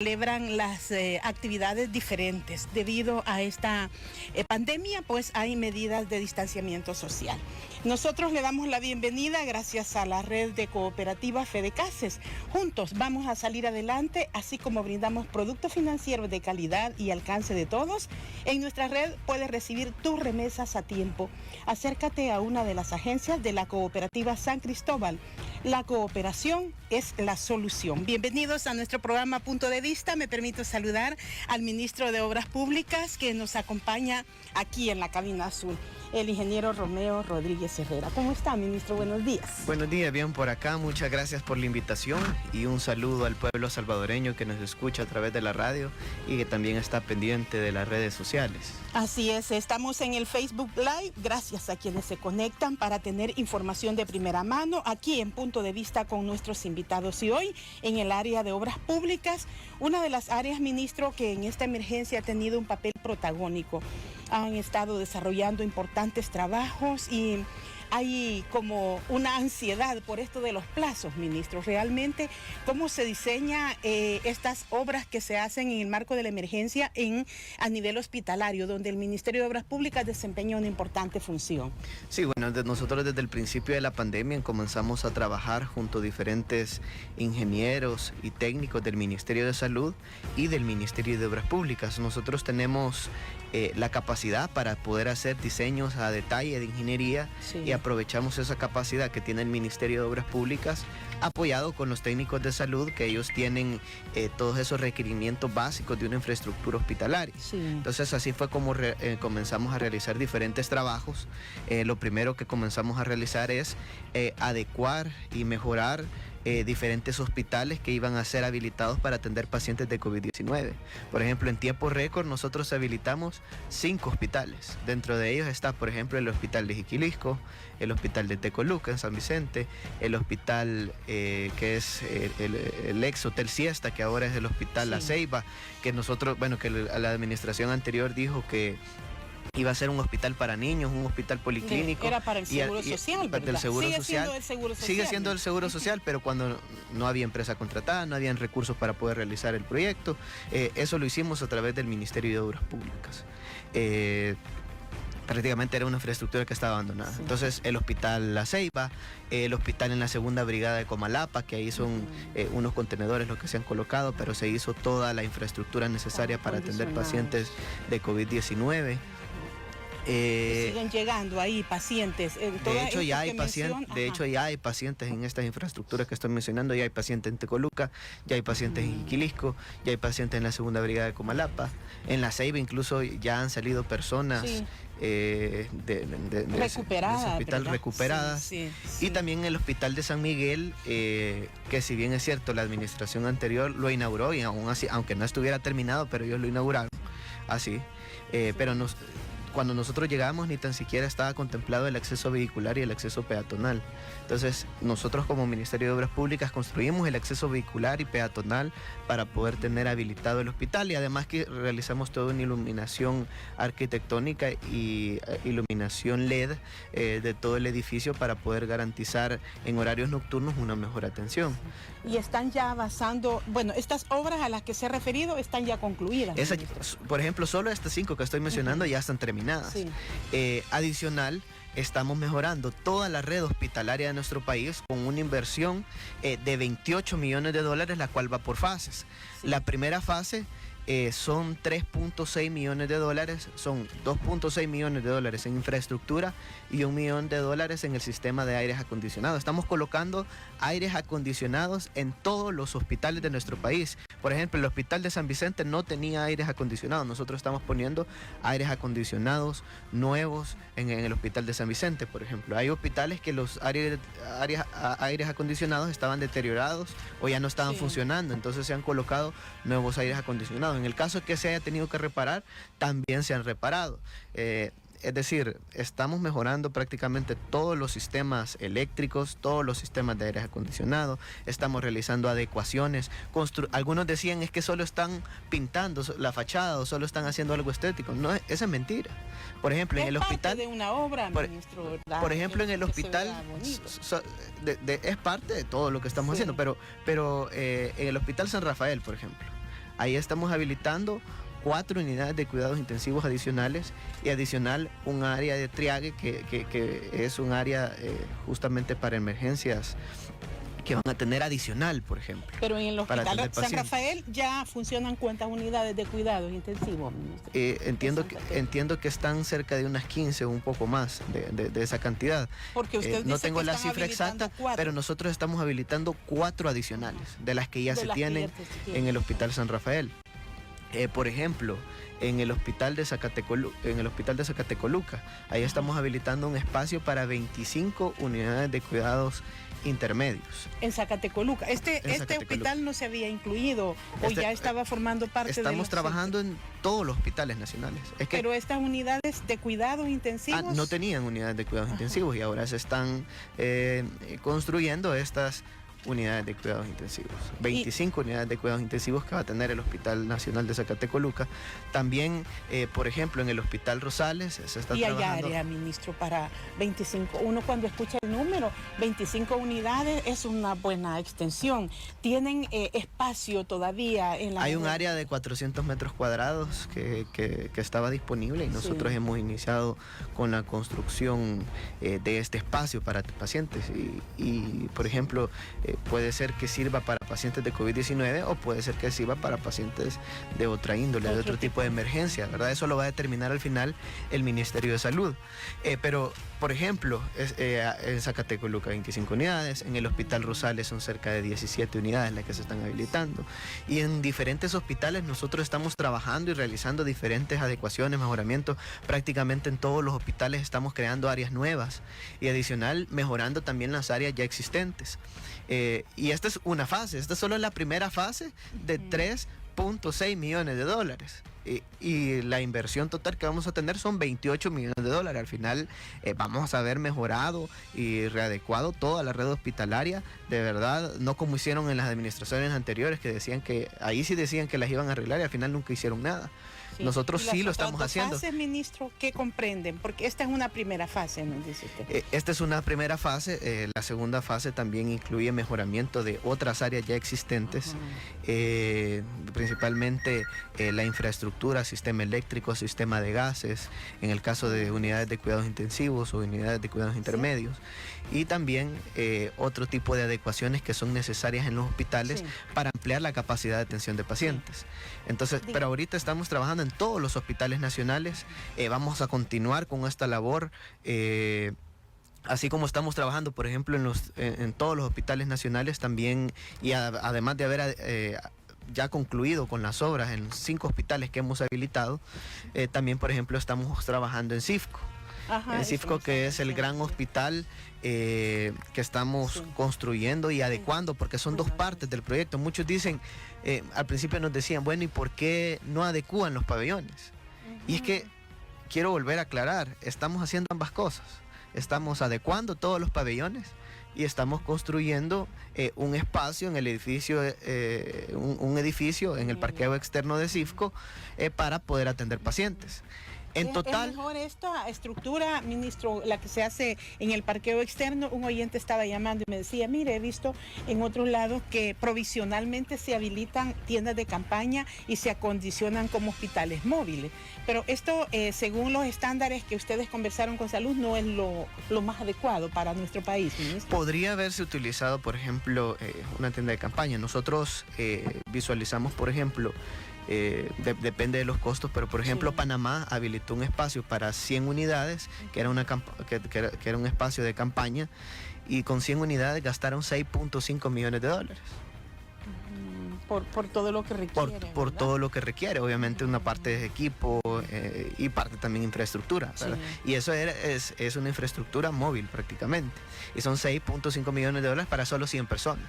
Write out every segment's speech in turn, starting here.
celebran las actividades diferentes. Debido a esta pandemia, pues hay medidas de distanciamiento social. Nosotros le damos la bienvenida gracias a la red de cooperativas Fedecases. Juntos vamos a salir adelante, así como brindamos productos financieros de calidad y alcance de todos. En nuestra red puedes recibir tus remesas a tiempo. Acércate a una de las agencias de la cooperativa San Cristóbal. La cooperación es la solución. Bienvenidos a nuestro programa Punto de Vista. Me permito saludar al ministro de Obras Públicas que nos acompaña aquí en la cabina azul, el ingeniero Romeo Rodríguez Herrera. ¿Cómo está, ministro? Buenos días. Buenos días, bien por acá. Muchas gracias por la invitación y un saludo al pueblo salvadoreño que nos escucha a través de la radio y que también está pendiente de las redes sociales. Así es, estamos en el Facebook Live, gracias a quienes se conectan para tener información de primera mano aquí en Punto de Vista con nuestros invitados. Y hoy en el área de Obras Públicas, una de las áreas, ministro, que en esta emergencia ha tenido un papel protagónico. Han estado desarrollando importantes trabajos y hay como una ansiedad por esto de los plazos, ministro. Realmente, ¿cómo se diseña estas obras que se hacen en el marco de la emergencia a nivel hospitalario, donde el Ministerio de Obras Públicas desempeña una importante función? Sí, bueno, nosotros desde el principio de la pandemia comenzamos a trabajar junto a diferentes ingenieros y técnicos del Ministerio de Salud y del Ministerio de Obras Públicas. Nosotros tenemos la capacidad para poder hacer diseños a detalle de ingeniería, sí, y aprovechamos esa capacidad que tiene el Ministerio de Obras Públicas, apoyado con los técnicos de salud, que ellos tienen todos esos requerimientos básicos de una infraestructura hospitalaria. Sí. Entonces así fue como comenzamos a realizar diferentes trabajos. Lo primero que comenzamos a realizar es adecuar y mejorar diferentes hospitales que iban a ser habilitados para atender pacientes de COVID-19. Por ejemplo, en tiempo récord nosotros habilitamos 5 hospitales. Dentro de ellos está, por ejemplo, el Hospital de Jiquilisco, el Hospital de Tecoluca en San Vicente, el hospital que es el ex Hotel Siesta, que ahora es el Hospital, sí, La Ceiba, que nosotros, bueno, que la administración anterior dijo que iba a ser un hospital para niños, un hospital policlínico. Era para el Seguro Social, ¿verdad? Del Seguro Sigue Social. siendo el Seguro Social. Sigue siendo el Seguro Social, pero cuando no había empresa contratada, no habían recursos para poder realizar el proyecto. Eso lo hicimos a través del Ministerio de Obras Públicas. Prácticamente era una infraestructura que estaba abandonada. Sí. Entonces el Hospital La Ceiba, el hospital en la segunda brigada de Comalapa, que ahí son unos contenedores los que se han colocado, pero se hizo toda la infraestructura necesaria para atender pacientes de COVID-19. Siguen llegando ahí pacientes. De hecho ya hay pacientes en estas infraestructuras que estoy mencionando. Ya hay pacientes en Tecoluca, ya hay pacientes en Jiquilisco, ya hay pacientes en la segunda brigada de Comalapa. En La Ceiba incluso ya han salido personas, sí, de recuperadas, ese hospital, ¿verdad? Recuperadas. Sí, sí, sí. Y también el Hospital de San Miguel, que si bien es cierto la administración anterior lo inauguró, y aún así, aunque no estuviera terminado, pero ellos lo inauguraron así, sí, pero cuando nosotros llegamos ni tan siquiera estaba contemplado el acceso vehicular y el acceso peatonal. Entonces nosotros como Ministerio de Obras Públicas construimos el acceso vehicular y peatonal para poder tener habilitado el hospital, y además que realizamos toda una iluminación arquitectónica y iluminación LED de todo el edificio para poder garantizar en horarios nocturnos una mejor atención. Y están ya avanzando, bueno, estas obras a las que se ha referido están ya concluidas. Por ejemplo, solo estas 5 que estoy mencionando ya están terminadas. Sí. Adicional, estamos mejorando toda la red hospitalaria de nuestro país con una inversión de 28 millones de dólares, la cual va por fases. Sí. La primera fase son 3.6 millones de dólares, son 2.6 millones de dólares en infraestructura y $1 millón en el sistema de aires acondicionados. Estamos colocando aires acondicionados en todos los hospitales de nuestro país. Por ejemplo, el Hospital de San Vicente no tenía aires acondicionados. Nosotros estamos poniendo aires acondicionados nuevos en el Hospital de San Vicente, por ejemplo. Hay hospitales que los aires acondicionados estaban deteriorados o ya no estaban, sí, funcionando, entonces se han colocado nuevos aires acondicionados. En el caso que se haya tenido que reparar, también se han reparado. Es decir, estamos mejorando prácticamente todos los sistemas eléctricos, todos los sistemas de aire acondicionado, estamos realizando adecuaciones. Algunos decían es que solo están pintando la fachada o solo están haciendo algo estético. No, esa es mentira. Por ejemplo, en el hospital... Es parte de una obra, ministro. Por ejemplo, en el hospital... es parte de todo lo que, sí, haciendo, pero en el Hospital San Rafael, por ejemplo, Ahí estamos habilitando 4 unidades de cuidados intensivos adicionales y adicional un área de triague que es un área justamente para emergencias que van a tener adicional, por ejemplo. Pero en el Hospital San Rafael ya funcionan ¿cuántas unidades de cuidados intensivos? Entiendo que están cerca de unas 15 o un poco más de esa cantidad. Porque usted dice no tengo que la están cifra exacta, 4. pero nosotros estamos habilitando 4 adicionales de las que ya se tienen en el Hospital San Rafael. Por ejemplo, en el hospital de Zacatecoluca, ahí estamos habilitando un espacio para 25 unidades de cuidados intermedios. En Zacatecoluca. Este hospital no se había incluido o ya estaba formando parte de... Estamos trabajando en todos los hospitales nacionales. Pero estas unidades de cuidados intensivos... no tenían unidades de cuidados intensivos y ahora se están construyendo estas unidades de cuidados intensivos. 25 unidades de cuidados intensivos que va a tener el Hospital Nacional de Zacatecoluca. También, por ejemplo, en el Hospital Rosales se está trabajando... Y hay área, ministro, para 25. Uno cuando escucha el número, 25 unidades es una buena extensión. ¿Tienen espacio todavía en la... Hay un área de 400 metros cuadrados que estaba disponible y nosotros hemos iniciado con la construcción de este espacio para pacientes. Y por ejemplo, puede ser que sirva para pacientes de COVID-19 o puede ser que sirva para pacientes de otra índole, de otro tipo de emergencia, ¿verdad? Eso lo va a determinar al final el Ministerio de Salud. Pero, por ejemplo, en Zacatecoluca 25 unidades, en el Hospital Rosales son cerca de 17 unidades las que se están habilitando. Y en diferentes hospitales nosotros estamos trabajando y realizando diferentes adecuaciones, mejoramientos. Prácticamente en todos los hospitales estamos creando áreas nuevas y adicional mejorando también las áreas ya existentes. Y esta es una fase, esta solo es la primera fase de 3.6 millones de dólares. Y la inversión total que vamos a tener son 28 millones de dólares. Al final vamos a haber mejorado y readecuado toda la red hospitalaria, de verdad, no como hicieron en las administraciones anteriores que decían que, ahí sí decían que las iban a arreglar y al final nunca hicieron nada. Sí. Nosotros sí lo estamos haciendo. ¿Las fases, ministro, qué comprenden? Porque esta es una primera fase, ¿no dice usted? Esta es una primera fase. La segunda fase también incluye mejoramiento de otras áreas ya existentes, principalmente la infraestructura, sistema eléctrico, sistema de gases, en el caso de unidades de cuidados intensivos o unidades de cuidados intermedios. Y también otro tipo de adecuaciones que son necesarias en los hospitales para ampliar la capacidad de atención de pacientes. Entonces, pero ahorita estamos trabajando en todos los hospitales nacionales. Vamos a continuar con esta labor. Así como estamos trabajando, por ejemplo, en todos los hospitales nacionales también, y además de haber ya concluido con las obras en 5 hospitales que hemos habilitado, también, por ejemplo, estamos trabajando en CIFCO. En CIFCO, que es el gran hospital que estamos construyendo y adecuando, porque son 2 partes del proyecto. Muchos dicen, al principio nos decían, bueno, ¿y por qué no adecúan los pabellones? Y es que quiero volver a aclarar, estamos haciendo ambas cosas. Estamos adecuando todos los pabellones y estamos construyendo un espacio en el edificio, un edificio en el parqueo externo de CIFCO para poder atender pacientes. En total, ¿Es mejor esta estructura, ministro, la que se hace en el parqueo externo? Un oyente estaba llamando y me decía, mire, he visto en otros lados que provisionalmente se habilitan tiendas de campaña y se acondicionan como hospitales móviles. Pero esto, según los estándares que ustedes conversaron con Salud, no es lo más adecuado para nuestro país, ministro. Podría haberse utilizado, por ejemplo, una tienda de campaña. Nosotros visualizamos, por ejemplo, depende de los costos, pero por ejemplo Panamá habilitó un espacio para 100 unidades, que era un espacio de campaña, y con 100 unidades gastaron 6.5 millones de dólares. Por todo lo que requiere. Por todo lo que requiere, obviamente una parte es equipo y parte también infraestructura, ¿verdad? Y eso es una infraestructura móvil prácticamente, y son 6.5 millones de dólares para solo 100 personas.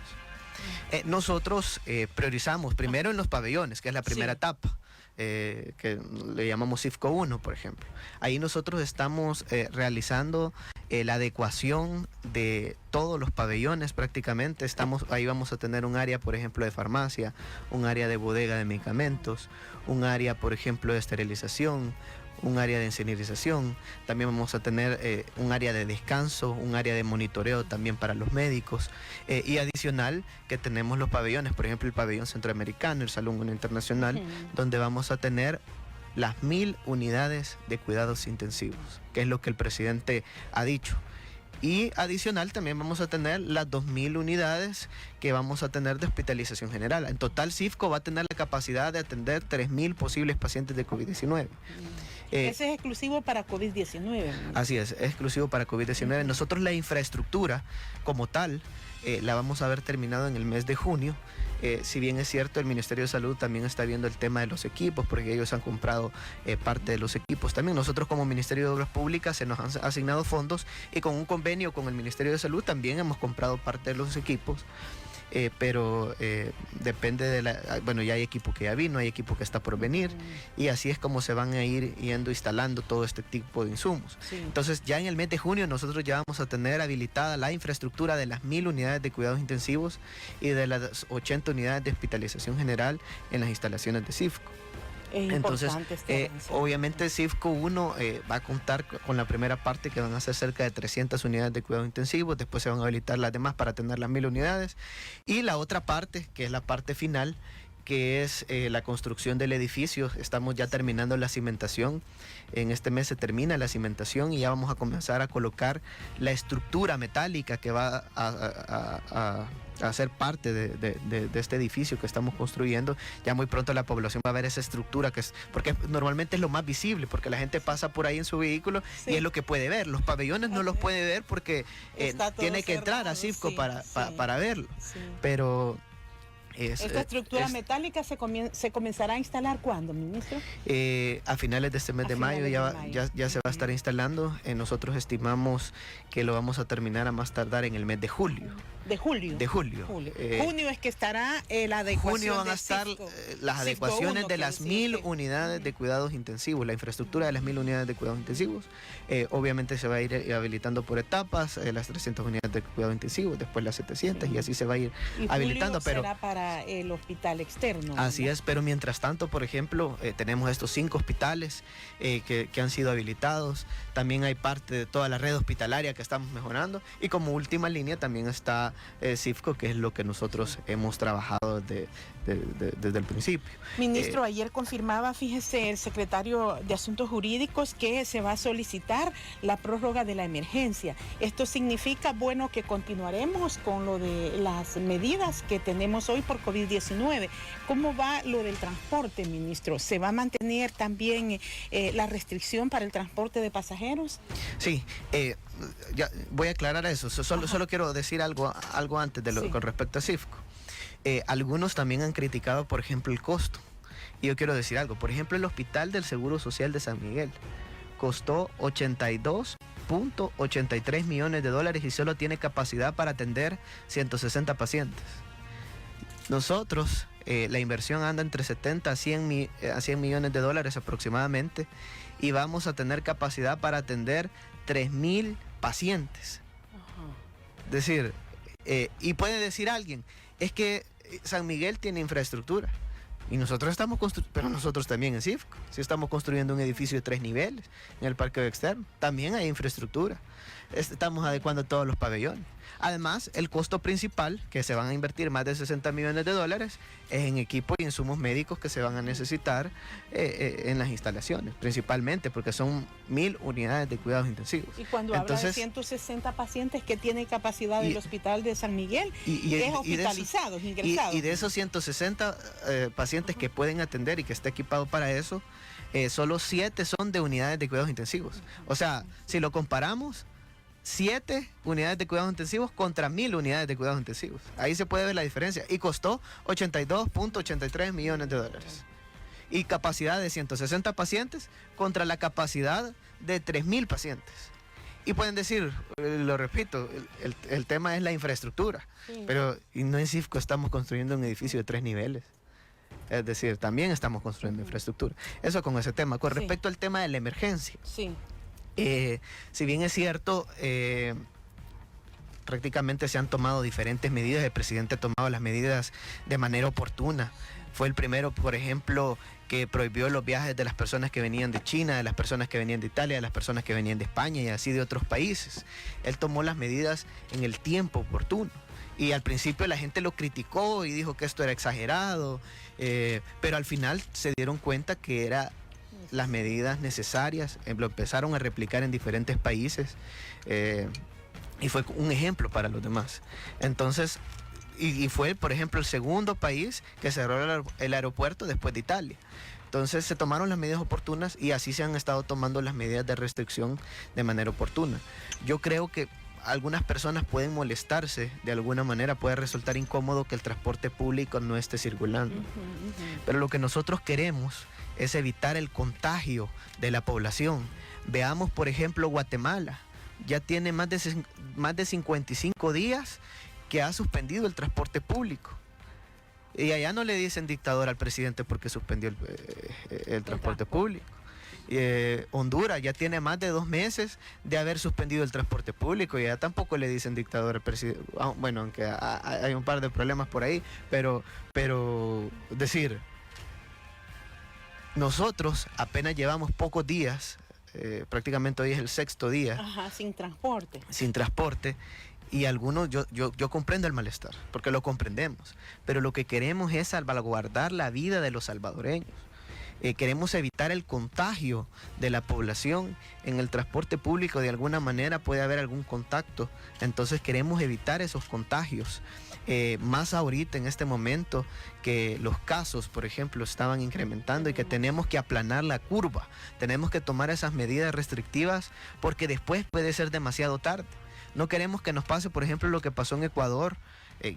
Nosotros priorizamos primero en los pabellones, que es la primera etapa, que le llamamos CIFCO 1, por ejemplo. Ahí nosotros estamos realizando la adecuación de todos los pabellones prácticamente. Ahí vamos a tener un área, por ejemplo, de farmacia, un área de bodega de medicamentos, un área, por ejemplo, de esterilización, un área de incinerización, también vamos a tener un área de descanso, un área de monitoreo también para los médicos, y adicional que tenemos los pabellones, por ejemplo el pabellón centroamericano, el Salón Internacional, donde vamos a tener las 1000 unidades de cuidados intensivos, que es lo que el presidente ha dicho. Y adicional también vamos a tener las 2000 unidades que vamos a tener de hospitalización general. En total, CIFCO va a tener la capacidad de atender 3000 posibles pacientes de COVID-19. Ese es exclusivo para COVID-19. Así es exclusivo para COVID-19. Nosotros la infraestructura como tal la vamos a haber terminado en el mes de junio. Si bien es cierto, el Ministerio de Salud también está viendo el tema de los equipos, porque ellos han comprado parte de los equipos. También nosotros como Ministerio de Obras Públicas se nos han asignado fondos y con un convenio con el Ministerio de Salud también hemos comprado parte de los equipos. Pero depende de bueno, ya hay equipo que ya vino, hay equipo que está por venir, y así es como se van a ir instalando todo este tipo de insumos. Entonces ya en el mes de junio nosotros ya vamos a tener habilitada la infraestructura de las 1000 unidades de cuidados intensivos y de las 80 unidades de hospitalización general en las instalaciones de CIFCO. Entonces, obviamente CIFCO 1 va a contar con la primera parte, que van a ser cerca de 300 unidades de cuidados intensivos. Después se van a habilitar las demás para tener las 1000 unidades. Y la otra parte, que es la parte final, que es la construcción del edificio. Estamos ya terminando la cimentación. En este mes se termina la cimentación y ya vamos a comenzar a colocar la estructura metálica que va a ser parte de este edificio que estamos construyendo. Ya muy pronto la población va a ver esa estructura, porque normalmente es lo más visible, porque la gente pasa por ahí en su vehículo y es lo que puede ver. Los pabellones no los puede ver porque tiene que entrar a CIFCO para verlo. Pero ¿esta estructura metálica se comenzará a instalar cuándo, ministro? A finales de este mes de mayo ya se va a estar instalando. Nosotros estimamos que lo vamos a terminar a más tardar en el mes de julio. ¿De julio? De julio. Junio es que estará la adecuación. Junio van a estar las adecuaciones de las 1000 unidades de cuidados intensivos, la infraestructura de las 1000 unidades de cuidados intensivos. Obviamente se va a ir habilitando por etapas, las 300 unidades de cuidados intensivos, después las 700 y así se va a ir habilitando. Pero será para el hospital externo. Así es, pero mientras tanto, por ejemplo, tenemos estos 5 hospitales que han sido habilitados. También hay parte de toda la red hospitalaria que estamos mejorando. Y como última línea también está CIFCO, que es lo que nosotros hemos trabajado desde el principio. Ministro, ayer confirmaba, fíjese, el secretario de Asuntos Jurídicos, que se va a solicitar la prórroga de la emergencia. Esto significa, bueno, que continuaremos con lo de las medidas que tenemos hoy por COVID-19. ¿Cómo va lo del transporte, ministro? ¿Se va a mantener también la restricción para el transporte de pasajeros? Sí, ya voy a aclarar eso. Solo quiero decir algo antes con respecto a CIFCO. Algunos también han criticado, por ejemplo, el costo. Y yo quiero decir algo. Por ejemplo, el Hospital del Seguro Social de San Miguel costó 82.83 millones de dólares y solo tiene capacidad para atender 160 pacientes. Nosotros, la inversión anda entre 70 a 100 millones de dólares aproximadamente, y vamos a tener capacidad para atender 3000 pacientes. Es decir, y puede decir alguien, es que San Miguel tiene infraestructura. Y nosotros estamos construyendo, pero nosotros también en CIFCO, si estamos construyendo un edificio de 3 niveles en el parque externo, también hay infraestructura. Estamos adecuando todos los pabellones. Además, el costo principal, que se van a invertir más de 60 millones de dólares, es en equipos y insumos médicos que se van a necesitar en las instalaciones, principalmente porque son 1000 unidades de cuidados intensivos. Y cuando habla de 160 pacientes que tiene capacidad del hospital de San Miguel, es hospitalizados, ingresados. Y de esos 160 pacientes que pueden atender y que está equipado para eso, solo 7 son de unidades de cuidados intensivos. O sea, si lo comparamos, 7 unidades de cuidados intensivos contra 1000 unidades de cuidados intensivos. Ahí se puede ver la diferencia. Y costó 82.83 millones de dólares. Y capacidad de 160 pacientes contra la capacidad de 3000 pacientes. Y pueden decir, lo repito, el tema es la infraestructura. Sí. Pero no en CIFCO estamos construyendo un edificio de 3 niveles. Es decir, también estamos construyendo infraestructura. Eso con ese tema. Con respecto al tema de la emergencia. Sí. Si bien es cierto, prácticamente se han tomado diferentes medidas, el presidente ha tomado las medidas de manera oportuna. Fue el primero, por ejemplo, que prohibió los viajes de las personas que venían de China, de las personas que venían de Italia, de las personas que venían de España y así de otros países. Él tomó las medidas en el tiempo oportuno. Y al principio la gente lo criticó y dijo que esto era exagerado, pero al final se dieron cuenta que eran las medidas necesarias, lo empezaron a replicar en diferentes países y fue un ejemplo para los demás. Entonces, y fue, por ejemplo, el segundo país que cerró el aeropuerto después de Italia. Entonces se tomaron las medidas oportunas y así se han estado tomando las medidas de restricción de manera oportuna. Yo creo que algunas personas pueden molestarse de alguna manera, puede resultar incómodo que el transporte público no esté circulando. Pero lo que nosotros queremos es evitar el contagio de la población. Veamos, por ejemplo, Guatemala. Ya tiene más de 55 días que ha suspendido el transporte público. Y allá no le dicen dictador al presidente porque suspendió el transporte público. Honduras ya tiene más de 2 meses de haber suspendido el transporte público y allá tampoco le dicen dictador al presidente. Bueno, aunque hay un par de problemas por ahí, pero decir, nosotros apenas llevamos pocos días, prácticamente hoy es el 6º día. Sin transporte. Sin transporte. Y algunos, yo comprendo el malestar, porque lo comprendemos, pero lo que queremos es salvaguardar la vida de los salvadoreños. Queremos evitar el contagio de la población. En el transporte público de alguna manera puede haber algún contacto, entonces queremos evitar esos contagios. Más ahorita en este momento que los casos, por ejemplo, estaban incrementando y que tenemos que aplanar la curva, tenemos que tomar esas medidas restrictivas porque después puede ser demasiado tarde. No queremos que nos pase, por ejemplo, lo que pasó en Ecuador.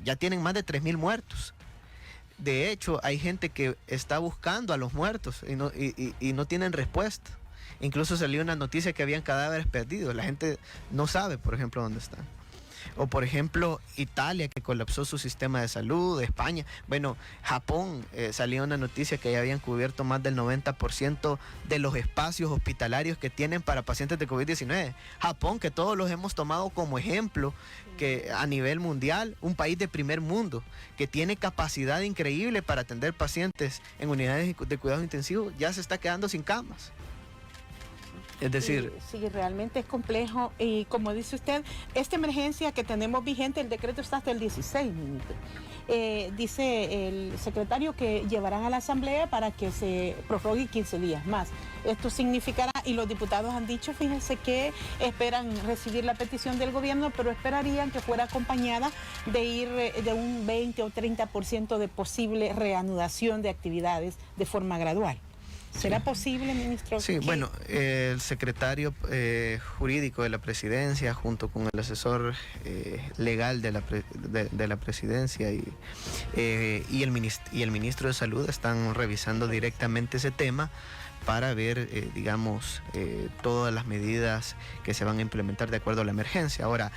Ya tienen más de 3,000 muertos. De hecho, hay gente que está buscando a los muertos y no tienen respuesta. Incluso salió una noticia que habían cadáveres perdidos. La gente no sabe, por ejemplo, dónde están. O por ejemplo, Italia, que colapsó su sistema de salud, España. Bueno, Japón, salió una noticia que ya habían cubierto más del 90% de los espacios hospitalarios que tienen para pacientes de COVID-19. Japón, que todos los hemos tomado como ejemplo, que a nivel mundial, un país de primer mundo, que tiene capacidad increíble para atender pacientes en unidades de cuidados intensivos, ya se está quedando sin camas. Es decir... Sí, realmente es complejo y como dice usted, esta emergencia que tenemos vigente, el decreto está hasta el 16, ministro. Dice el secretario que llevarán a la asamblea para que se prorrogue 15 días más. Esto significará, y los diputados han dicho, fíjense que esperan recibir la petición del gobierno, pero esperarían que fuera acompañada de ir de un 20 o 30% de posible reanudación de actividades de forma gradual. ¿Será posible, ministro? Sí, bueno, el secretario jurídico de la presidencia, junto con el asesor legal de la presidencia y el ministro de Salud están revisando directamente ese tema para ver, digamos, todas las medidas que se van a implementar de acuerdo a la emergencia. Ahora,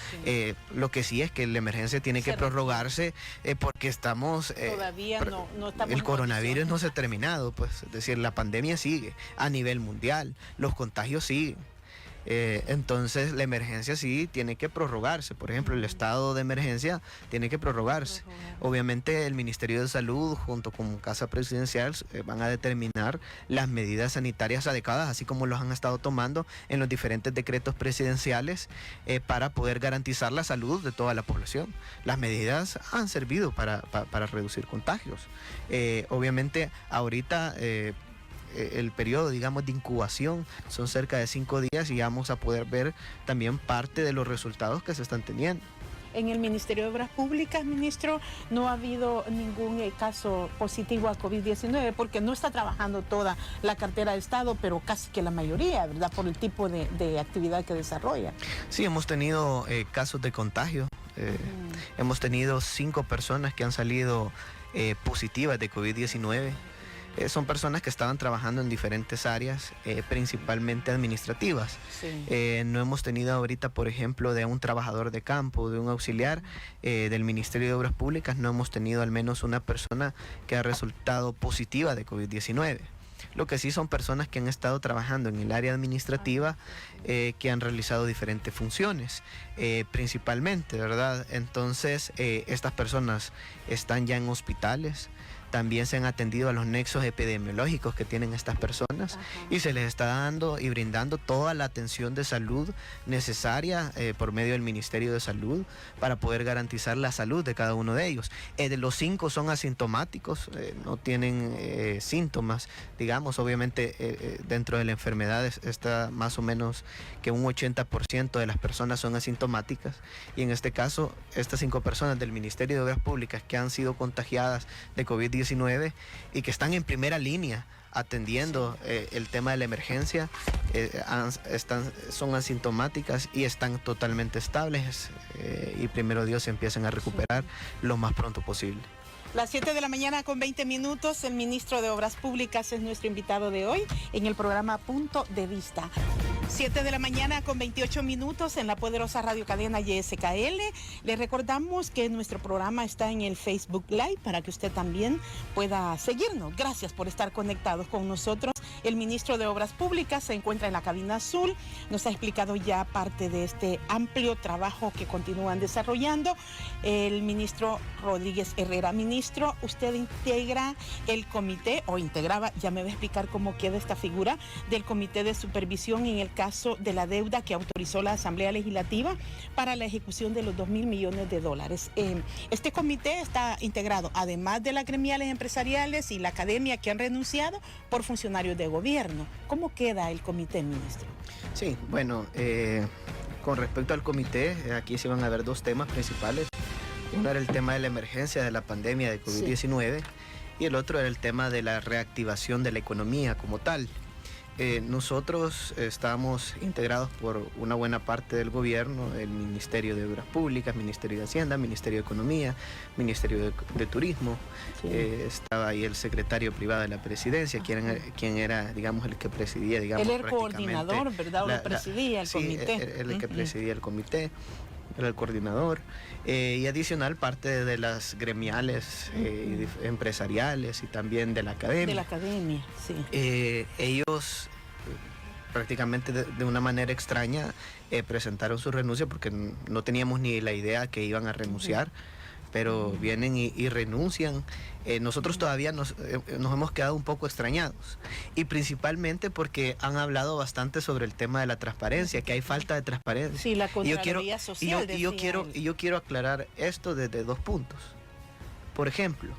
lo que sí es que la emergencia tiene que prorrogarse porque estamos... Todavía no estamos... El coronavirus no se ha terminado, pues, es decir, la pandemia sigue a nivel mundial, los contagios siguen. Entonces la emergencia sí tiene que prorrogarse. Por ejemplo, el estado de emergencia tiene que prorrogarse. Obviamente el Ministerio de Salud junto con Casa Presidencial van a determinar las medidas sanitarias adecuadas, así como los han estado tomando en los diferentes decretos presidenciales para poder garantizar la salud de toda la población. Las medidas han servido para reducir contagios. Obviamente ahorita... el periodo, digamos, de incubación son cerca de 5 días y vamos a poder ver también parte de los resultados que se están teniendo. En el Ministerio de Obras Públicas, ministro, no ha habido ningún caso positivo a COVID-19 porque no está trabajando toda la cartera de Estado, pero casi que la mayoría, ¿verdad? Por el tipo de actividad que desarrolla. Sí, hemos tenido casos de contagio. Hemos tenido 5 personas que han salido positivas de COVID-19. Son personas que estaban trabajando en diferentes áreas, principalmente administrativas. Sí. No hemos tenido ahorita, por ejemplo, de un trabajador de campo, de un auxiliar del Ministerio de Obras Públicas, no hemos tenido al menos una persona que ha resultado positiva de COVID-19. Lo que sí son personas que han estado trabajando en el área administrativa, que han realizado diferentes funciones, principalmente, ¿verdad? Entonces, estas personas están ya en hospitales. También se han atendido a los nexos epidemiológicos que tienen estas personas y se les está dando y brindando toda la atención de salud necesaria por medio del Ministerio de Salud para poder garantizar la salud de cada uno de ellos. Los 5 son asintomáticos, no tienen síntomas, digamos, obviamente dentro de la enfermedad está más o menos que un 80% de las personas son asintomáticas, y en este caso estas 5 personas del Ministerio de Obras Públicas que han sido contagiadas de COVID-19 y que están en primera línea atendiendo el tema de la emergencia, son asintomáticas y están totalmente estables, y primero Dios se empiezan a recuperar lo más pronto posible. Las 7 de la mañana con 20 minutos, el ministro de Obras Públicas es nuestro invitado de hoy en el programa Punto de Vista. 7 de la mañana con 28 minutos en la poderosa radio cadena YSKL. Le recordamos que nuestro programa está en el Facebook Live para que usted también pueda seguirnos. Gracias por estar conectados con nosotros. El ministro de Obras Públicas se encuentra en la cabina azul. Nos ha explicado ya parte de este amplio trabajo que continúan desarrollando. El ministro Rodríguez Herrera. Ministro, usted integra el comité, o integraba, ya me va a explicar cómo queda esta figura, del comité de supervisión en el caso de la deuda que autorizó la Asamblea Legislativa para la ejecución de los 2.000 millones de dólares. Este comité está integrado, además de las gremiales empresariales y la academia que han renunciado, por funcionarios de gobierno. ¿Cómo queda el comité, ministro? Sí, bueno, con respecto al comité, aquí se van a ver 2 temas principales. Uno era el tema de la emergencia de la pandemia de COVID-19, y el otro era el tema de la reactivación de la economía como tal. Nosotros estamos integrados por una buena parte del gobierno, el Ministerio de Obras Públicas, Ministerio de Hacienda, Ministerio de Economía, Ministerio de Turismo. Estaba ahí el secretario privado de la presidencia, quien era, digamos, el que presidía, digamos, él era el coordinador, ¿verdad? O lo presidía el comité. Sí, el que presidía el comité. Era el coordinador, y adicional parte de las gremiales, empresariales, y también de la academia. De la academia, sí. Ellos prácticamente de una manera extraña presentaron su renuncia porque no teníamos ni la idea que iban a renunciar, pero vienen y renuncian. Nosotros todavía nos hemos quedado un poco extrañados, y principalmente porque han hablado bastante sobre el tema de la transparencia, que hay falta de transparencia. Sí, la Contraloría Social. Y yo quiero aclarar esto desde 2 puntos. Por ejemplo,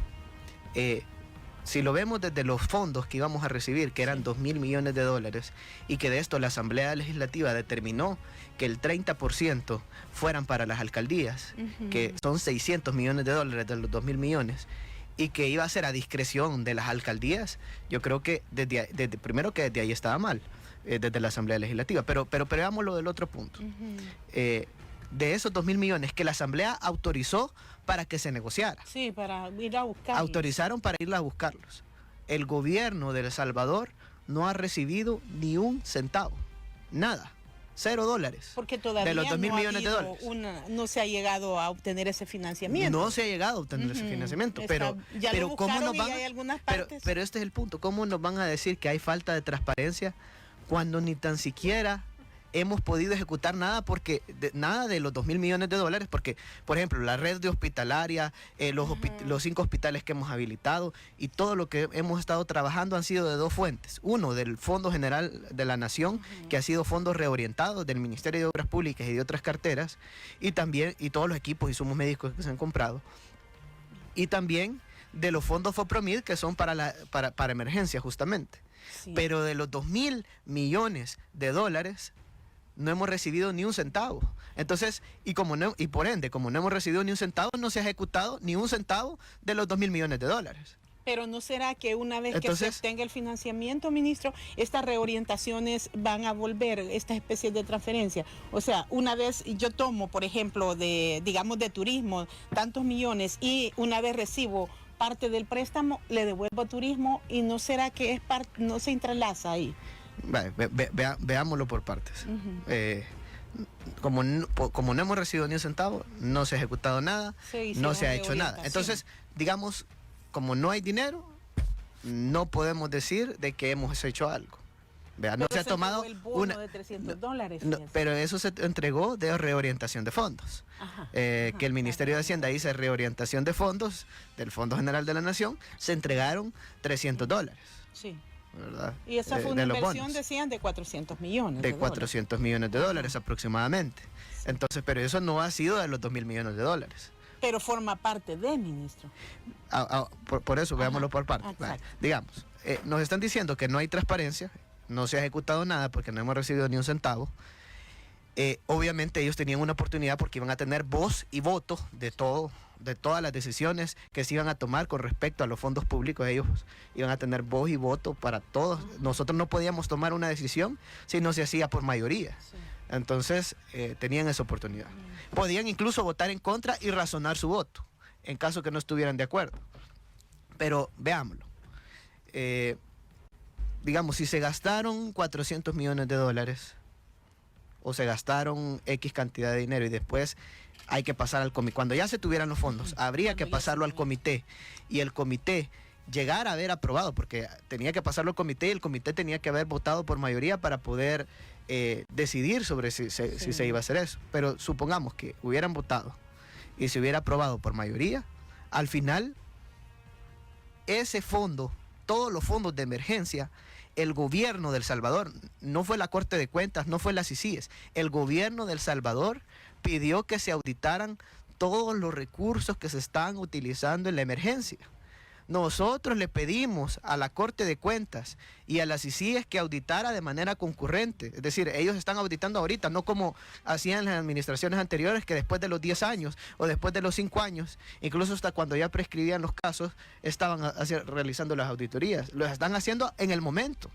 si lo vemos desde los fondos que íbamos a recibir, que eran 2.000 millones de dólares, y que de esto la Asamblea Legislativa determinó que el 30% fueran para las alcaldías, que son 600 millones de dólares de los 2.000 millones, y que iba a ser a discreción de las alcaldías, yo creo que primero que desde ahí estaba mal, desde la Asamblea Legislativa, pero veámoslo del otro punto. De esos 2.000 millones que la Asamblea autorizó para que se negociara. Sí, para ir a buscarlos. Autorizaron para ir a buscarlos. El gobierno de El Salvador no ha recibido ni un centavo, nada. $0 porque todavía de los 2.000 millones de dólares. No se ha llegado a obtener ese financiamiento. No se ha llegado a obtener ese financiamiento, pero ¿cómo nos van? Hay algunas partes. Pero este es el punto, ¿cómo nos van a decir que hay falta de transparencia cuando ni tan siquiera hemos podido ejecutar nada, porque nada de los 2.000 millones de dólares? Porque, por ejemplo, la red de hospitalaria, los 5 hospitales que hemos habilitado y todo lo que hemos estado trabajando han sido de 2 fuentes. Uno, del Fondo General de la Nación, que ha sido fondos reorientados del Ministerio de Obras Públicas y de otras carteras, y todos los equipos y insumos médicos que se han comprado. Y también de los fondos FOPROMID, que son para emergencia justamente. Sí. Pero de los 2.000 millones de dólares no hemos recibido ni un centavo. Entonces, y por ende, como no hemos recibido ni un centavo, no se ha ejecutado ni un centavo de los 2.000 millones de dólares. Pero ¿no será que una vez que se obtenga el financiamiento, ministro, estas reorientaciones van a volver, estas especies de transferencia? O sea, una vez yo tomo, por ejemplo, de turismo, tantos millones, y una vez recibo parte del préstamo, le devuelvo a turismo, y ¿no será que no se entrelaza ahí? Veámoslo por partes. Como no hemos recibido ni un centavo, no se ha ejecutado nada, no se ha hecho nada. Entonces, digamos, como no hay dinero, no podemos decir de que hemos hecho algo. Vea, no se ha tomado el bono de $300. No, pero eso se entregó de reorientación de fondos. Que el Ministerio de Hacienda dice reorientación de fondos del Fondo General de la Nación, se entregaron $300. Sí. ¿Verdad? Y esa fue una inversión, decían, de 400 millones de dólares. 400 millones de dólares aproximadamente. Sí. Entonces, pero eso no ha sido de los 2.000 millones de dólares. Pero forma parte de, ministro. Por eso, veámoslo por partes. Digamos, nos están diciendo que no hay transparencia, no se ha ejecutado nada porque no hemos recibido ni un centavo. Obviamente ellos tenían una oportunidad porque iban a tener voz y voto de todas las decisiones que se iban a tomar con respecto a los fondos públicos. Ellos iban a tener voz y voto para todos. Nosotros no podíamos tomar una decisión si no se hacía por mayoría. Sí. Entonces tenían esa oportunidad. Podían incluso votar en contra y razonar su voto en caso que no estuvieran de acuerdo. Pero veámoslo. Digamos, si se gastaron 400 millones de dólares o se gastaron X cantidad de dinero y después hay que pasar al comité. Cuando ya se tuvieran los fondos, habría que pasarlo al comité y el comité llegar a haber aprobado, porque tenía que pasarlo al comité y el comité tenía que haber votado por mayoría para poder decidir sobre si se iba a hacer eso. Pero supongamos que hubieran votado y se hubiera aprobado por mayoría, al final ese fondo, todos los fondos de emergencia, el gobierno de El Salvador, no fue la Corte de Cuentas, no fue la CICIES, el gobierno de El Salvador pidió que se auditaran todos los recursos que se están utilizando en la emergencia. Nosotros le pedimos a la Corte de Cuentas y a la CICIES que auditara de manera concurrente. Es decir, ellos están auditando ahorita, no como hacían las administraciones anteriores, que después de los 10 años o después de los 5 años, incluso hasta cuando ya prescribían los casos, estaban realizando las auditorías. Lo están haciendo en el momento.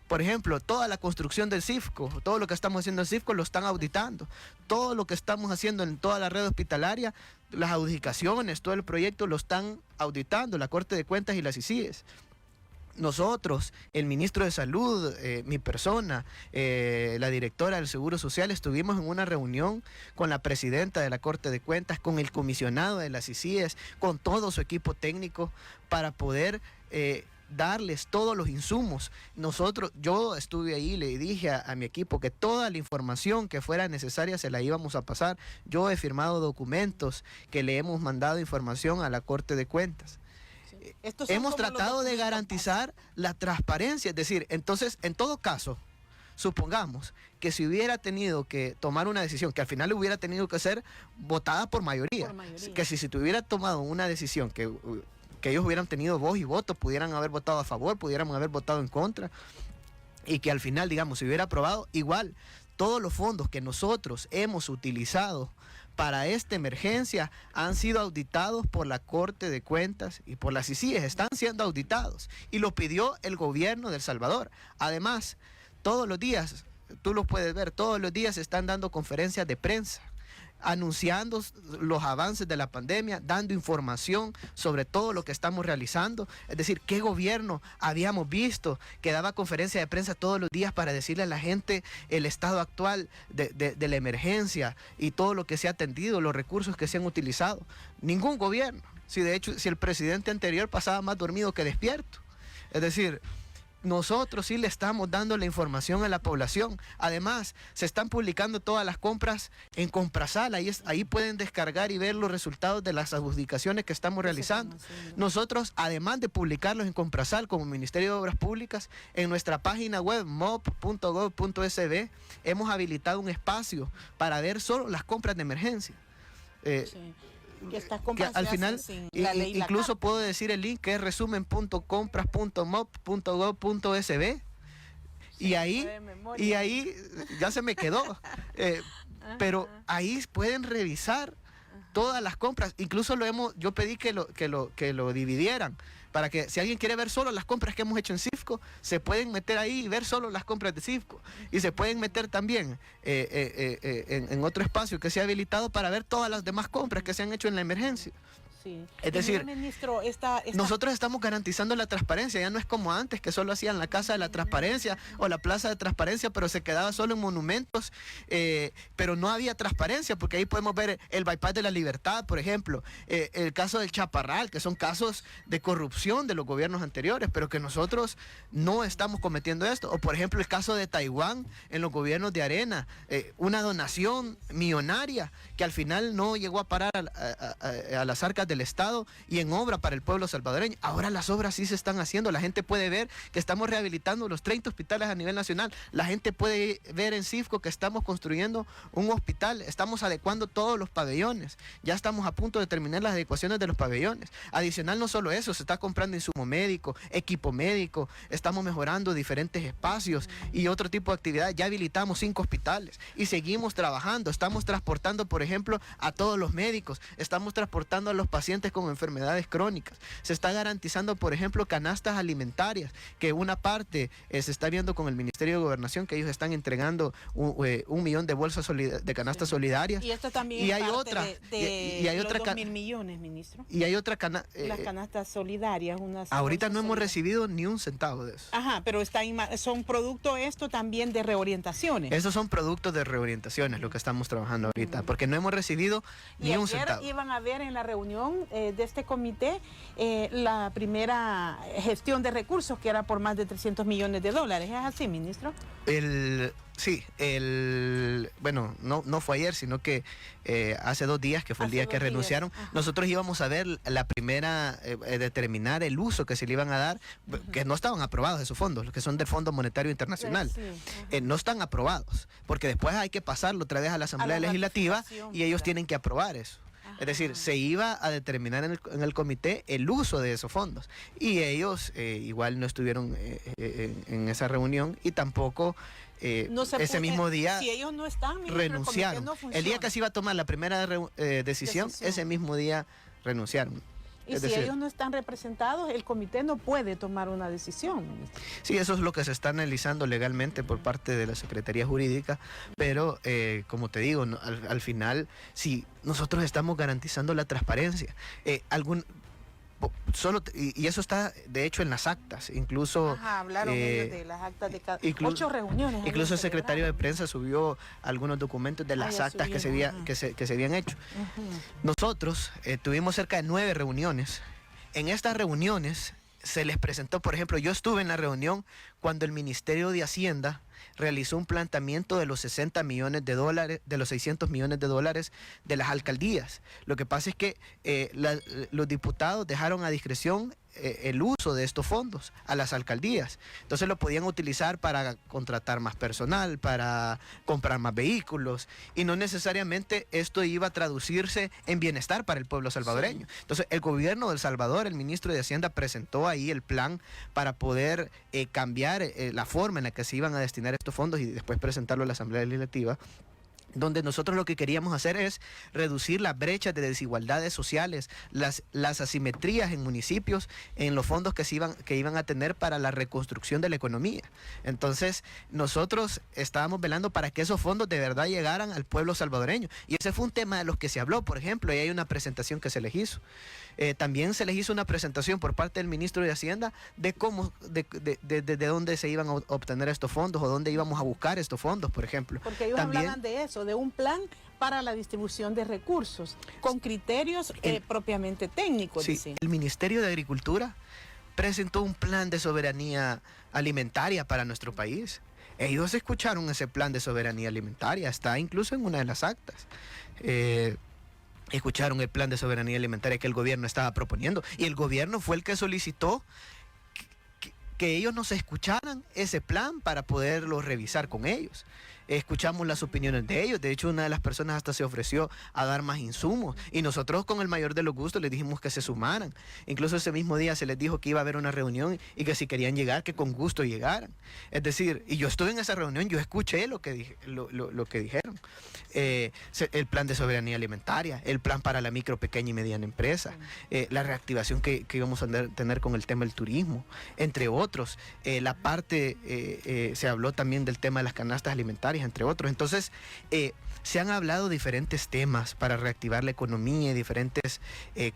Por ejemplo, toda la construcción del CIFCO, todo lo que estamos haciendo en el CIFCO lo están auditando. Todo lo que estamos haciendo en toda la red hospitalaria, las adjudicaciones, todo el proyecto lo están auditando la Corte de Cuentas y las CICIES. Nosotros, el ministro de Salud, mi persona, la directora del Seguro Social, estuvimos en una reunión con la presidenta de la Corte de Cuentas, con el comisionado de las CICIES, con todo su equipo técnico para poder darles todos los insumos. Yo estuve ahí, le dije a mi equipo que toda la información que fuera necesaria se la íbamos a pasar. Yo he firmado documentos que le hemos mandado información a la Corte de Cuentas. Sí. Hemos tratado de garantizar la transparencia, es decir, entonces, en todo caso, supongamos que si hubiera tenido que tomar una decisión, que al final hubiera tenido que ser votada por mayoría. Que si se tuviera tomado una decisión que ellos hubieran tenido voz y voto, pudieran haber votado a favor, pudieran haber votado en contra, y que al final, digamos, se hubiera aprobado, igual, todos los fondos que nosotros hemos utilizado para esta emergencia han sido auditados por la Corte de Cuentas y por las CICIES, están siendo auditados, y lo pidió el gobierno de El Salvador. Además, todos los días, tú los puedes ver, todos los días se están dando conferencias de prensa, anunciando los avances de la pandemia, dando información sobre todo lo que estamos realizando. Es decir, ¿qué gobierno habíamos visto que daba conferencia de prensa todos los días para decirle a la gente el estado actual de la emergencia y todo lo que se ha atendido, los recursos que se han utilizado? Ningún gobierno. Si de hecho, si el presidente anterior pasaba más dormido que despierto. Es decir, nosotros sí le estamos dando la información a la población. Además, se están publicando todas las compras en Comprasal. Ahí pueden descargar y ver los resultados de las adjudicaciones que estamos realizando. Nosotros, además de publicarlos en Comprasal como Ministerio de Obras Públicas, en nuestra página web mop.gov.sb hemos habilitado un espacio para ver solo las compras de emergencia. Que al final incluso puedo decir el link que es resumen.compras.mop.gov.sb y ahí ya se me quedó, pero ahí pueden revisar todas las compras. Incluso yo pedí que lo dividieran para que si alguien quiere ver solo las compras que hemos hecho en CIFCO, se pueden meter ahí y ver solo las compras de CIFCO. Y se pueden meter también en otro espacio que se ha habilitado para ver todas las demás compras que se han hecho en la emergencia. sí. Es decir, ministro, nosotros estamos garantizando la transparencia, ya no es como antes, que solo hacían la Casa de la Transparencia o la Plaza de Transparencia, pero se quedaba solo en monumentos, pero no había transparencia, porque ahí podemos ver el bypass de la Libertad, por ejemplo, el caso del Chaparral, que son casos de corrupción de los gobiernos anteriores, pero que nosotros no estamos cometiendo esto. O por ejemplo el caso de Taiwán en los gobiernos de Arena, una donación millonaria que al final no llegó a parar a las arcas del Estado y en obra para el pueblo salvadoreño. Ahora las obras sí se están haciendo, la gente puede ver que estamos rehabilitando los 30 hospitales a nivel nacional, la gente puede ver en CIFCO que estamos construyendo un hospital, estamos adecuando todos los pabellones, ya estamos a punto de terminar las adecuaciones de los pabellones. Adicional, no solo eso, se está comprando insumo médico, equipo médico, estamos mejorando diferentes espacios y otro tipo de actividades. Ya habilitamos 5 hospitales y seguimos trabajando, estamos transportando, por ejemplo, a todos los médicos, estamos transportando a los pacientes con enfermedades crónicas, se está garantizando, por ejemplo, canastas alimentarias, que una parte se está viendo con el Ministerio de Gobernación, que ellos están entregando 1 millón de bolsas de canastas solidarias. Y esto también y es hay parte otra, de los 2.000 millones, ministro. Y hay otra las canastas solidarias. Ahorita no hemos recibido ni un centavo de eso. Ajá, pero son producto esto también de reorientaciones. Esos son productos de reorientaciones, lo que estamos trabajando ahorita, porque no hemos recibido ni un centavo. Y iban a ver en la reunión de este comité la primera gestión de recursos, que era por más de 300 millones de dólares. ¿Es así, ministro? Sí, bueno, no fue ayer, sino que hace 2 días, que fue el día que renunciaron, nosotros íbamos a ver la primera, determinar el uso que se le iban a dar, que no estaban aprobados esos fondos, los que son del Fondo Monetario Internacional. No están aprobados, porque después hay que pasarlo otra vez a la Asamblea Legislativa y ellos tienen que aprobar eso. Es decir, se iba a determinar en el comité el uso de esos fondos. Y ellos igual no estuvieron en esa reunión y tampoco ese mismo día si ellos no están, renunciaron. El día que se iba a tomar la primera decisión, ese mismo día renunciaron. Y si ellos no están representados, el comité no puede tomar una decisión. Sí, eso es lo que se está analizando legalmente por parte de la Secretaría Jurídica, pero como te digo, al final, si nosotros estamos garantizando la transparencia, y eso está de hecho en las actas, incluso hablaron ellos de las actas de 8 reuniones. Incluso el secretario de prensa subió algunos documentos de las actas que se habían hecho. Nosotros tuvimos cerca de 9 reuniones. En estas reuniones se les presentó, por ejemplo, yo estuve en la reunión cuando el Ministerio de Hacienda realizó un planteamiento de los 60 millones de dólares, de los 600 millones de dólares de las alcaldías. Lo que pasa es que los diputados dejaron a discreción el uso de estos fondos a las alcaldías. Entonces lo podían utilizar para contratar más personal, para comprar más vehículos, y no necesariamente esto iba a traducirse en bienestar para el pueblo salvadoreño. Entonces el gobierno de El Salvador, el ministro de Hacienda presentó ahí el plan para poder cambiar la forma en la que se iban a destinar estos fondos y después presentarlo a la Asamblea Legislativa, donde nosotros lo que queríamos hacer es reducir las brechas de desigualdades sociales, las asimetrías en municipios, en los fondos que iban a tener para la reconstrucción de la economía. Entonces, nosotros estábamos velando para que esos fondos de verdad llegaran al pueblo salvadoreño. Y ese fue un tema de los que se habló, por ejemplo, y hay una presentación que se les hizo. También se les hizo una presentación por parte del ministro de Hacienda de cómo, de dónde se iban a obtener estos fondos o dónde íbamos a buscar estos fondos, por ejemplo. Porque ellos hablaban de eso, de un plan para la distribución de recursos, con criterios propiamente técnicos. Sí, el Ministerio de Agricultura presentó un plan de soberanía alimentaria para nuestro país. Ellos escucharon ese plan de soberanía alimentaria, está incluso en una de las actas. Escucharon el plan de soberanía alimentaria que el gobierno estaba proponiendo y el gobierno fue el que solicitó que ellos nos escucharan ese plan para poderlo revisar con ellos. Escuchamos las opiniones de ellos, de hecho una de las personas hasta se ofreció a dar más insumos y nosotros con el mayor de los gustos les dijimos que se sumaran. Incluso ese mismo día se les dijo que iba a haber una reunión y que si querían llegar, que con gusto llegaran. Es decir, y yo estuve en esa reunión, yo escuché lo que dijeron. El plan de soberanía alimentaria, el plan para la micro, pequeña y mediana empresa, la reactivación que íbamos a tener con el tema del turismo, entre otros. La parte, se habló también del tema de las canastas alimentarias. sanitarias, entre otros. Entonces, se han hablado diferentes temas para reactivar la economía y diferentes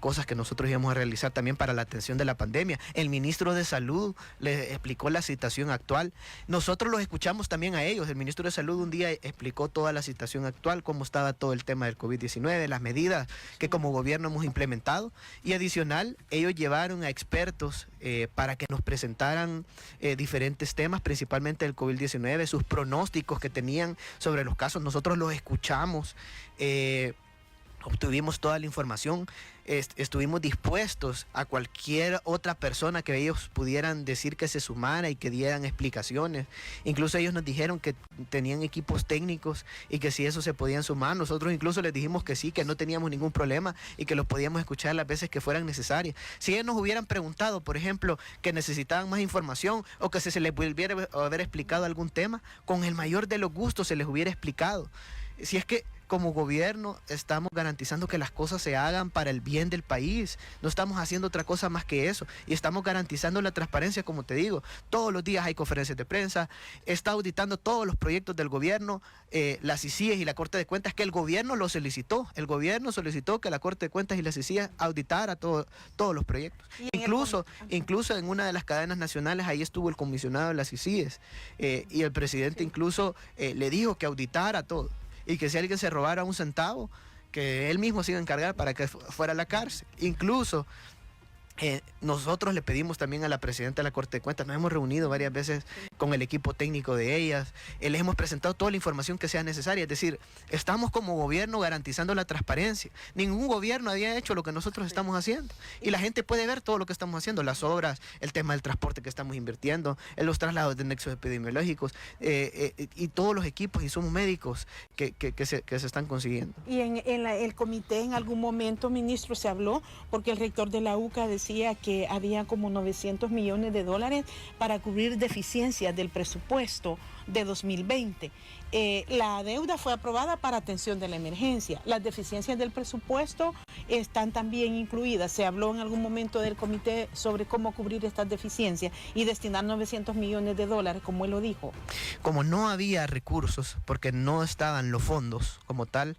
cosas que nosotros íbamos a realizar también para la atención de la pandemia. El ministro de Salud les explicó la situación actual. Nosotros los escuchamos también a ellos. El ministro de Salud un día explicó toda la situación actual, cómo estaba todo el tema del COVID-19, las medidas que como gobierno hemos implementado. Y adicional, ellos llevaron a expertos para que nos presentaran diferentes temas, principalmente del COVID-19, sus pronósticos que tenían sobre los casos. Nosotros los escuchamos, obtuvimos toda la información, estuvimos dispuestos a cualquier otra persona que ellos pudieran decir que se sumara y que dieran explicaciones. Incluso ellos nos dijeron que tenían equipos técnicos y que si eso se podían sumar. Nosotros incluso les dijimos que sí, que no teníamos ningún problema y que los podíamos escuchar las veces que fueran necesarias. Si ellos nos hubieran preguntado, por ejemplo, que necesitaban más información o que se les volviera a haber explicado algún tema, con el mayor de los gustos se les hubiera explicado. Si es que como gobierno estamos garantizando que las cosas se hagan para el bien del país, no estamos haciendo otra cosa más que eso, y estamos garantizando la transparencia, como te digo. Todos los días hay conferencias de prensa, está auditando todos los proyectos del gobierno, las ICIES y la Corte de Cuentas, que el gobierno lo solicitó. El gobierno solicitó que la Corte de Cuentas y las ICIES auditara todos los proyectos. Incluso en una de las cadenas nacionales, ahí estuvo el comisionado de las ICIES, y el presidente incluso le dijo que auditara todo. Y que si alguien se robara un centavo, que él mismo se iba a encargar para que fuera a la cárcel. Incluso nosotros le pedimos también a la presidenta de la Corte de Cuentas, nos hemos reunido varias veces con el equipo técnico de ellas, les hemos presentado toda la información que sea necesaria. Es decir, estamos como gobierno garantizando la transparencia. Ningún gobierno había hecho lo que nosotros estamos haciendo. Y la gente puede ver todo lo que estamos haciendo, las obras, el tema del transporte que estamos invirtiendo, los traslados de nexos epidemiológicos, y todos los equipos y insumos médicos que se están consiguiendo. Y en el comité en algún momento, ministro, se habló, porque el rector de la UCA decía que había como 900 millones de dólares para cubrir deficiencias del presupuesto de 2020. La deuda fue aprobada para atención de la emergencia. Las deficiencias del presupuesto están también incluidas. Se habló en algún momento del comité sobre cómo cubrir estas deficiencias y destinar 900 millones de dólares, como él lo dijo. Como no había recursos, porque no estaban los fondos como tal,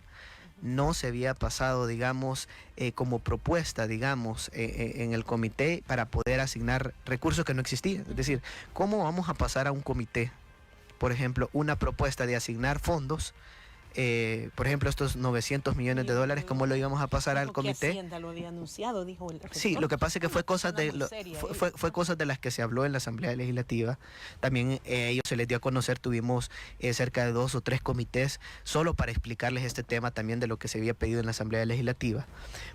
no se había pasado, digamos, como propuesta, digamos, en el comité para poder asignar recursos que no existían. Es decir, ¿cómo vamos a pasar a un comité, por ejemplo, una propuesta de asignar fondos? Por ejemplo, estos 900 millones de dólares, ¿cómo lo íbamos a pasar al comité? Hacienda lo había anunciado, dijo el rector. Sí, lo que pasa es que fue cosas de las que se habló en la Asamblea Legislativa. También ellos se les dio a conocer, tuvimos cerca de 2 o 3 comités solo para explicarles este tema también de lo que se había pedido en la Asamblea Legislativa.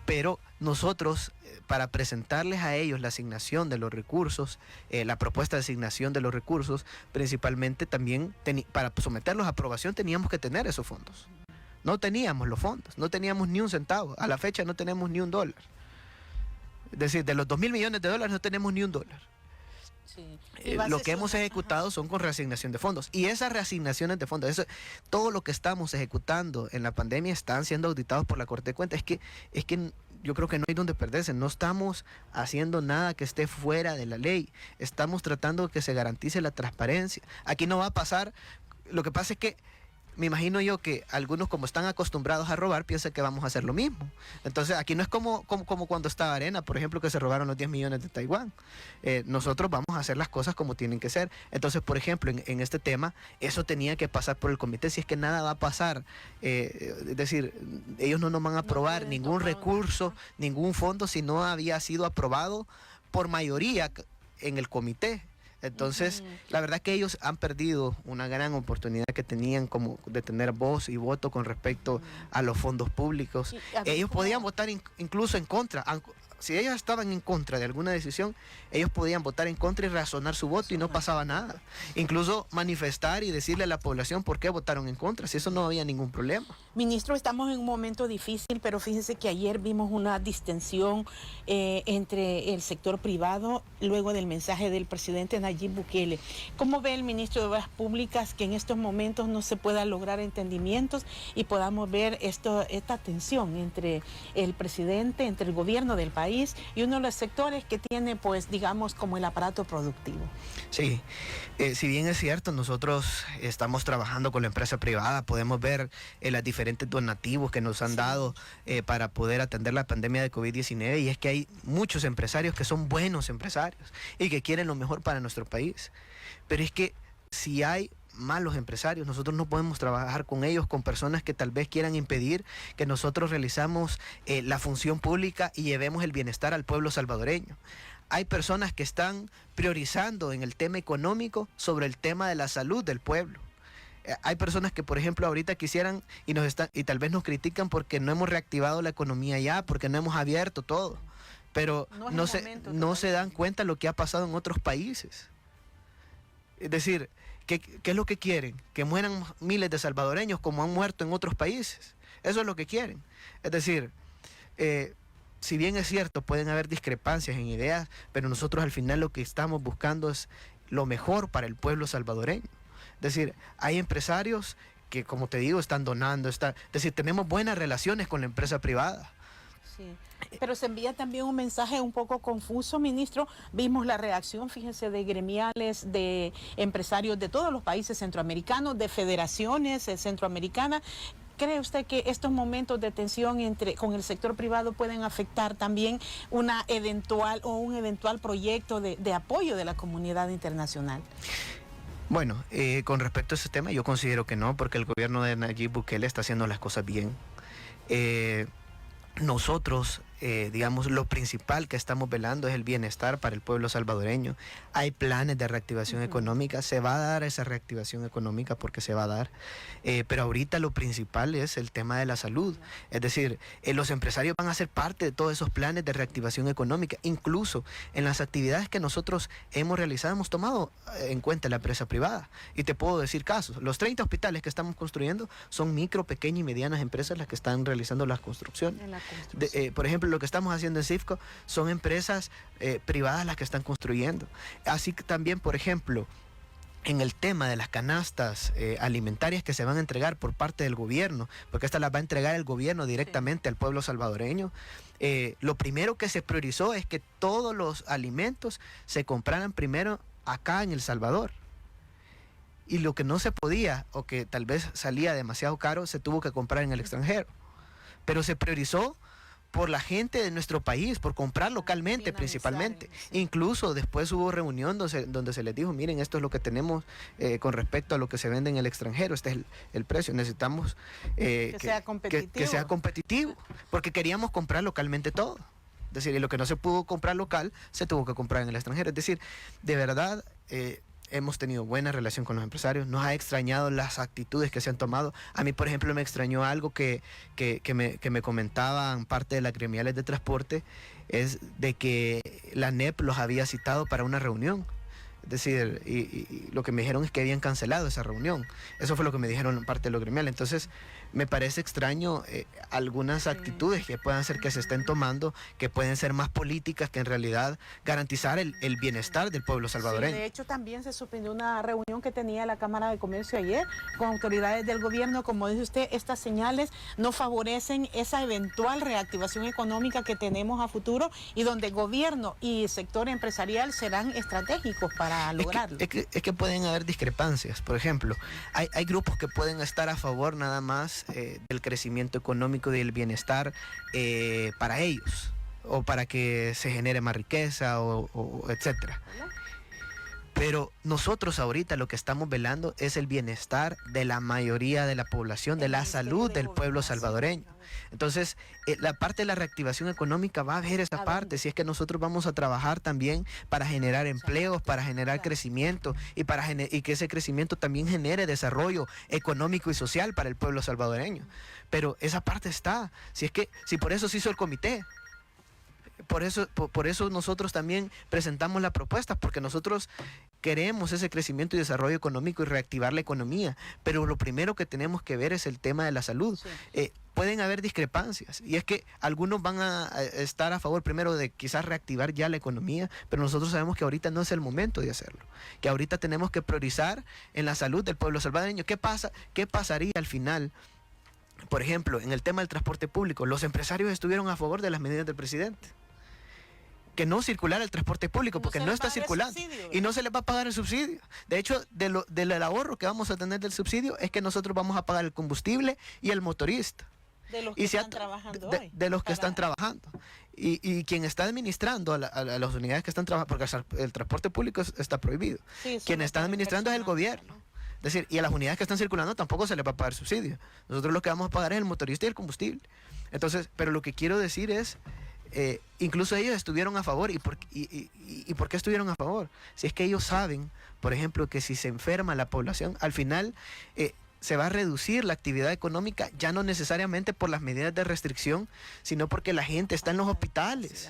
Pero nosotros, para presentarles a ellos la asignación de los recursos, la propuesta de asignación de los recursos, principalmente también para someterlos a aprobación teníamos que tener esos fondos. No teníamos los fondos, no teníamos ni un centavo. A la fecha no tenemos ni $1. Es decir, de los 2.000 millones de dólares no tenemos ni $1. Sí. Lo que hemos ejecutado son con reasignación de fondos. Y esas reasignaciones de fondos, todo lo que estamos ejecutando en la pandemia están siendo auditados por la Corte de Cuentas. Es que yo creo que no hay donde perderse. No estamos haciendo nada que esté fuera de la ley. Estamos tratando de que se garantice la transparencia. Aquí no va a pasar. Lo que pasa es que me imagino yo que algunos, como están acostumbrados a robar, piensan que vamos a hacer lo mismo. Entonces aquí no es como cuando estaba Arena, por ejemplo, que se robaron los 10 millones de Taiwán. Nosotros vamos a hacer las cosas como tienen que ser. Entonces, por ejemplo, en este tema, eso tenía que pasar por el comité. Si es que nada va a pasar, es decir, ellos no nos van a aprobar ningún recurso, ningún fondo, si no había sido aprobado por mayoría en el comité. Entonces, la verdad que ellos han perdido una gran oportunidad que tenían como de tener voz y voto con respecto a los fondos públicos. Ellos podían votar incluso en contra. Si ellos estaban en contra de alguna decisión, ellos podían votar en contra y razonar su voto y no pasaba nada. Incluso manifestar y decirle a la población por qué votaron en contra, si eso no había ningún problema. Ministro, estamos en un momento difícil, pero fíjese que ayer vimos una distensión entre el sector privado luego del mensaje del presidente Nayib Bukele. ¿Cómo ve el ministro de Obras Públicas que en estos momentos no se pueda lograr entendimientos y podamos ver esta tensión entre el presidente, entre el gobierno del país país y uno de los sectores que tiene, pues, digamos, como el aparato productivo. Sí, si bien es cierto, nosotros estamos trabajando con la empresa privada, podemos ver los diferentes donativos que nos han dado para poder atender la pandemia de COVID-19, y es que hay muchos empresarios que son buenos empresarios y que quieren lo mejor para nuestro país. Pero es que si hay malos empresarios, nosotros no podemos trabajar con ellos, con personas que tal vez quieran impedir que nosotros realizamos la función pública y llevemos el bienestar al pueblo salvadoreño. Hay personas que están priorizando en el tema económico sobre el tema de la salud del pueblo. Hay personas que, por ejemplo, ahorita quisieran y tal vez nos critican porque no hemos reactivado la economía ya, porque no hemos abierto todo, pero no se dan cuenta de lo que ha pasado en otros países. Es decir, ¿qué es lo que quieren? Que mueran miles de salvadoreños como han muerto en otros países. Eso es lo que quieren. Es decir, si bien es cierto, pueden haber discrepancias en ideas, pero nosotros al final lo que estamos buscando es lo mejor para el pueblo salvadoreño. Es decir, hay empresarios que, como te digo, están donando, es decir, tenemos buenas relaciones con la empresa privada. Sí. Pero se envía también un mensaje un poco confuso, ministro. Vimos la reacción, fíjense, de gremiales, de empresarios de todos los países centroamericanos, de federaciones centroamericanas. ¿Cree usted que estos momentos de tensión con el sector privado pueden afectar también un eventual proyecto de apoyo de la comunidad internacional? Bueno, con respecto a ese tema, yo considero que no, porque el gobierno de Nayib Bukele está haciendo las cosas bien. Nosotros, digamos, lo principal que estamos velando es el bienestar para el pueblo salvadoreño. Hay planes de reactivación económica, se va a dar esa reactivación económica porque se va a dar, pero ahorita lo principal es el tema de la salud. Es decir, los empresarios van a ser parte de todos esos planes de reactivación económica. Incluso en las actividades que nosotros hemos realizado, hemos tomado en cuenta la empresa privada. Y te puedo decir casos, los 30 hospitales que estamos construyendo son micro, pequeñas y medianas empresas las que están realizando las construcciones. Por ejemplo, lo que estamos haciendo en CIFCO son empresas privadas las que están construyendo. Así que también, por ejemplo, en el tema de las canastas alimentarias que se van a entregar por parte del gobierno, porque estas las va a entregar el gobierno directamente al pueblo salvadoreño, lo primero que se priorizó es que todos los alimentos se compraran primero acá en El Salvador. Y lo que no se podía, o que tal vez salía demasiado caro, se tuvo que comprar en el extranjero. Pero se priorizó por la gente de nuestro país, por comprar localmente principalmente. Sí. Incluso después hubo reunión donde se les dijo, miren, esto es lo que tenemos con respecto a lo que se vende en el extranjero, este es el precio, necesitamos que sea competitivo, porque queríamos comprar localmente todo. Es decir, y lo que no se pudo comprar local, se tuvo que comprar en el extranjero. Es decir, de verdad... hemos tenido buena relación con los empresarios, nos ha extrañado las actitudes que se han tomado. A mí, por ejemplo, me extrañó algo que me comentaban parte de las gremiales de transporte, es de que la NEP los había citado para una reunión. Es decir, y lo que me dijeron es que habían cancelado esa reunión. Eso fue lo que me dijeron parte de los gremiales. Entonces, me parece extraño algunas actitudes que puedan ser que se estén tomando, que pueden ser más políticas que en realidad garantizar el bienestar del pueblo salvadoreño. Sí, de hecho, también se suspendió una reunión que tenía la Cámara de Comercio ayer con autoridades del gobierno. Como dice usted, estas señales no favorecen esa eventual reactivación económica que tenemos a futuro y donde gobierno y sector empresarial serán estratégicos para lograrlo. Es que pueden haber discrepancias. Por ejemplo, hay grupos que pueden estar a favor nada más del crecimiento económico y del bienestar para ellos, o para que se genere más riqueza, o etcétera. Pero nosotros ahorita lo que estamos velando es el bienestar de la mayoría de la población, de la salud del pueblo salvadoreño. Entonces, la parte de la reactivación económica va a ver esa parte, si es que nosotros vamos a trabajar también para generar empleos, para generar crecimiento y que ese crecimiento también genere desarrollo económico y social para el pueblo salvadoreño. Pero esa parte está, si por eso se hizo el comité. Por eso nosotros también presentamos la propuesta, porque nosotros queremos ese crecimiento y desarrollo económico y reactivar la economía, pero lo primero que tenemos que ver es el tema de la salud. Sí. Pueden haber discrepancias, y es que algunos van a estar a favor primero de quizás reactivar ya la economía, pero nosotros sabemos que ahorita no es el momento de hacerlo, que ahorita tenemos que priorizar en la salud del pueblo salvadoreño. ¿Qué pasaría al final? Por ejemplo, en el tema del transporte público, los empresarios estuvieron a favor de las medidas del presidente. que no circulara el transporte público, porque no está circulando y no se les va a pagar el subsidio. De hecho, del ahorro que vamos a tener del subsidio es que nosotros vamos a pagar el combustible y el motorista. De los que están trabajando hoy. De los que están trabajando. Y quien está administrando a las unidades que están trabajando, porque el transporte público está prohibido. Sí, quien está administrando es el gobierno. Es decir, y a las unidades que están circulando tampoco se les va a pagar subsidio. Nosotros lo que vamos a pagar es el motorista y el combustible. Entonces, pero lo que quiero decir es, incluso ellos estuvieron a favor. ¿Y por qué estuvieron a favor? Si es que ellos saben, por ejemplo, que si se enferma la población, al final se va a reducir la actividad económica, ya no necesariamente por las medidas de restricción, sino porque la gente está en los hospitales.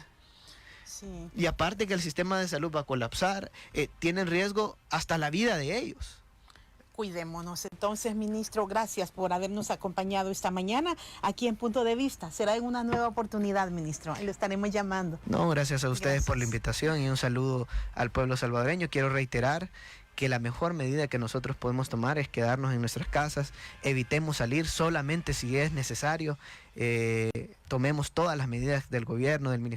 Sí. Y aparte que el sistema de salud va a colapsar, tiene en riesgo hasta la vida de ellos. Cuidémonos. Entonces, ministro, gracias por habernos acompañado esta mañana aquí en Punto de Vista. Será en una nueva oportunidad, ministro. Lo estaremos llamando. No, gracias a ustedes por la invitación y un saludo al pueblo salvadoreño. Quiero reiterar que la mejor medida que nosotros podemos tomar es quedarnos en nuestras casas, evitemos salir solamente si es necesario, tomemos todas las medidas del gobierno, del ministerio.